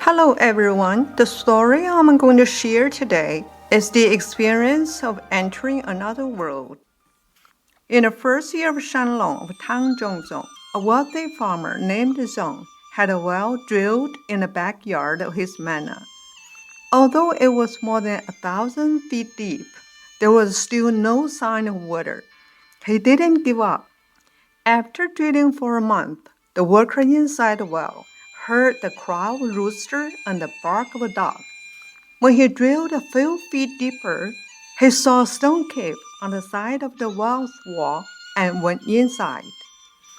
Hello everyone, the story I'm going to share today is the experience of entering another world. In the first year of Shenlong of Tang Zhongzong, a wealthy farmer named Zong had a well drilled in the backyard of his manor. Although it was more than 1,000 feet deep, there was still no sign of water. He didn't give up. After drilling for a month, the worker inside the well heard the crow of a rooster and the bark of a dog. When he drilled a few feet deeper, he saw a stone cave on the side of the well's wall and went inside.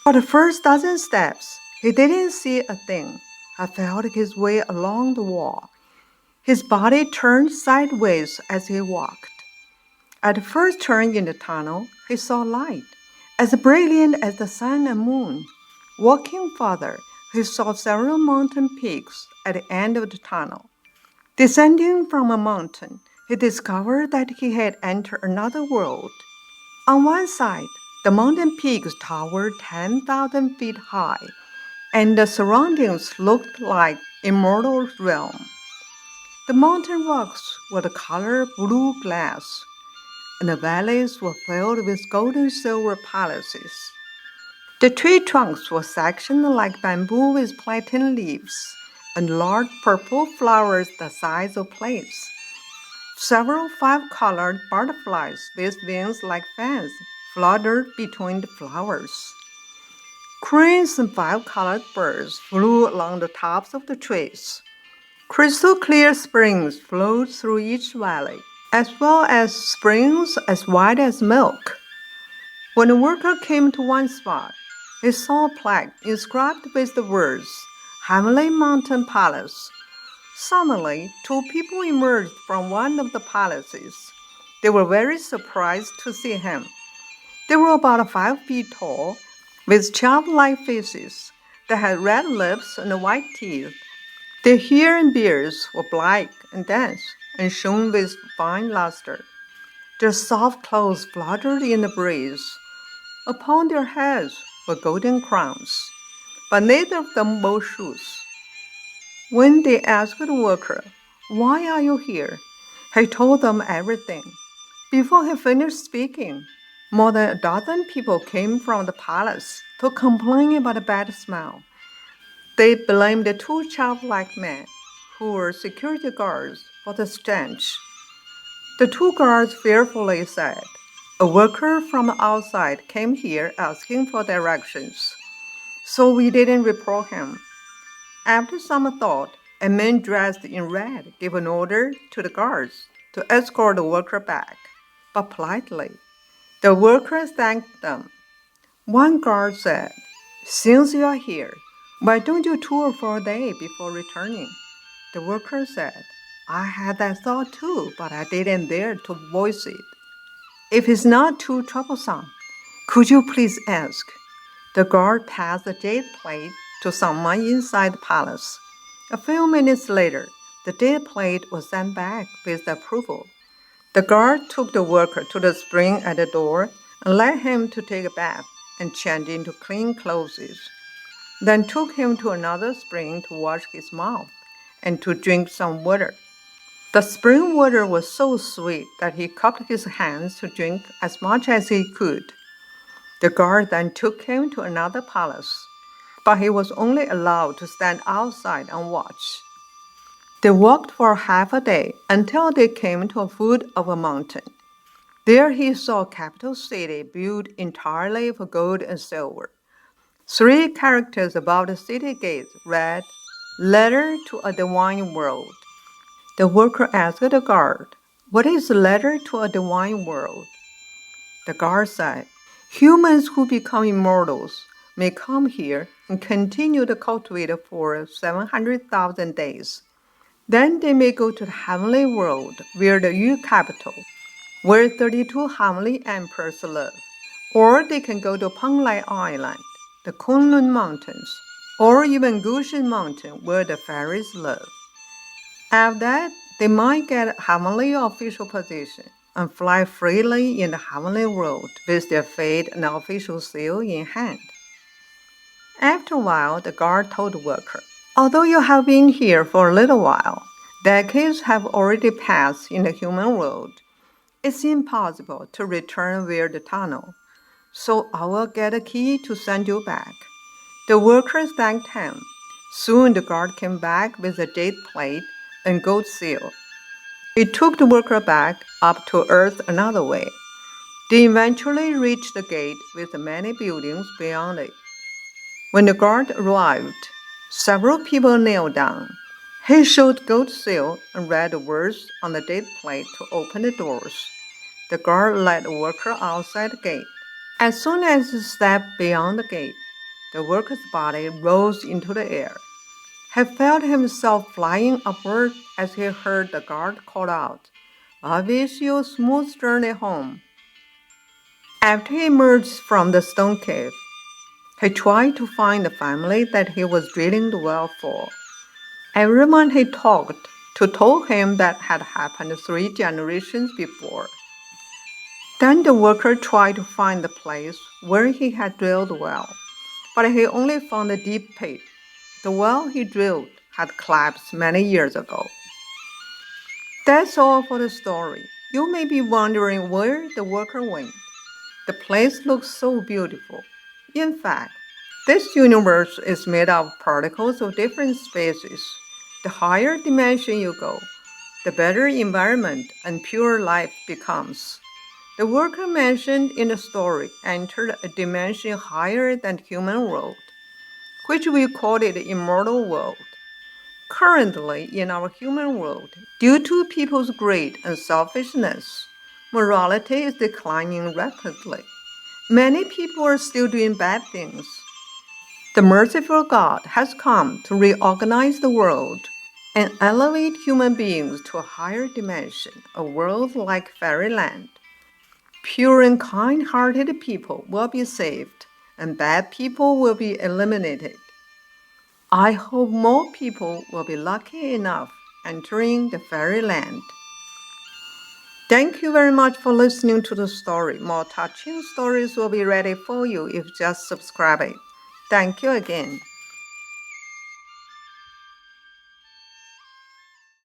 For the first dozen steps, he didn't see a thing. He felt his way along the wall. His body turned sideways as he walked. At the first turn in the tunnel, he saw light, as brilliant as the sun and moon. Walking farther, he saw several mountain peaks at the end of the tunnel. Descending from a mountain, he discovered that he had entered another world. On one side, the mountain peaks towered 10,000 feet high, and the surroundings looked like immortal realm. The mountain rocks were the color of blue glass, and the valleys were filled with gold and silver palaces. The tree trunks were sectioned like bamboo with platinum leaves, and large purple flowers the size of plates. Several five-colored butterflies with wings like fans fluttered between the flowers. Cranes and five-colored birds flew along the tops of the trees. Crystal clear springs flowed through each valley, as well as springs as white as milk. When the worker came to one spot, he saw a plaque inscribed with the words, "Heavenly Mountain Palace." Suddenly, two people emerged from one of the palaces. They were very surprised to see him. They were about 5 feet tall, with child-like faces. They had red lips and white teeth. Their hair and beards were black and dense and shone with fine luster. Their soft clothes fluttered in the breeze. Upon their heads were golden crowns, but neither of them wore shoes. When they asked the worker, "Why are you here?" he told them everything. Before he finished speaking, more than a dozen people came from the palace to complain about the bad smell. They blamed the two childlike men, who were security guards, for the stench. The two guards fearfully said, "A worker from outside came here asking for directions, so we didn't report him." After some thought, a man dressed in red gave an order to the guards to escort the worker back, but politely. The workers thanked them. One guard said, "Since you are here, why don't you tour for a day before returning?" The worker said, "I had that thought too, but I didn't dare to voice it. If it's not too troublesome, could you please ask?" The guard passed the jade plate to someone inside the palace. A few minutes later, the jade plate was sent back with approval. The guard took the worker to the spring at the door and led him to take a bath and change into clean clothes. Then took him to another spring to wash his mouth and to drink some water. The spring water was so sweet that he cupped his hands to drink as much as he could. The guard then took him to another palace, but he was only allowed to stand outside and watch. They walked for half a day until they came to a foot of a mountain. There he saw a capital city built entirely of gold and silver. 3 characters above the city gates read, "Letter to a Divine World." The worker asked the guard, "What is a letter to a divine world?" The guard said, "Humans who become immortals may come here and continue to cultivate for 700,000 days. Then they may go to the heavenly world, where the Yu capital, where 32 heavenly emperors live. Or they can go to Penglai Island, the Kunlun Mountains, or even Gushan Mountain, where the fairies live. After that, they might get a heavenly official position and fly freely in the heavenly world with their fate and official seal in hand." After a while, the guard told the worker, Although you have been here for a little while, decades have already passed in the human world. It's impossible to return via the tunnel, so I will get a key to send you back. The workers thanked him. Soon the guard came back with a date plate and gold seal. He took the worker back up to Earth another way. They eventually reached the gate with many buildings beyond it. When the guard arrived, several people knelt down. He showed gold seal and read the words on the date plate to open the doors. The guard led the worker outside the gate. As soon as he stepped beyond the gate, the worker's body rose into the air. He felt himself flying upward as he heard the guard call out, "I wish you a smooth journey home." After he emerged from the stone cave, he tried to find the family that he was drilling the well for. Everyone he talked to told him that had happened 3 generations before. Then the worker tried to find the place where he had drilled the well, but he only found a deep pit. The well he drilled had collapsed many years ago. That's all for the story. You may be wondering where the worker went. The place looks so beautiful. In fact, this universe is made of particles of different species. The higher dimension you go, the better environment and pure life becomes. The worker mentioned in the story entered a dimension higher than the human world, which we call it the immortal world. Currently, in our human world, due to people's greed and selfishness, morality is declining rapidly. Many people are still doing bad things. The merciful God has come to reorganize the world and elevate human beings to a higher dimension, a world like fairyland. Pure and kind-hearted people will be saved, and bad people will be eliminated. I hope more people will be lucky enough entering the fairyland. Thank you very much for listening to the story. More touching stories will be ready for you if you just subscribe it. Thank you again.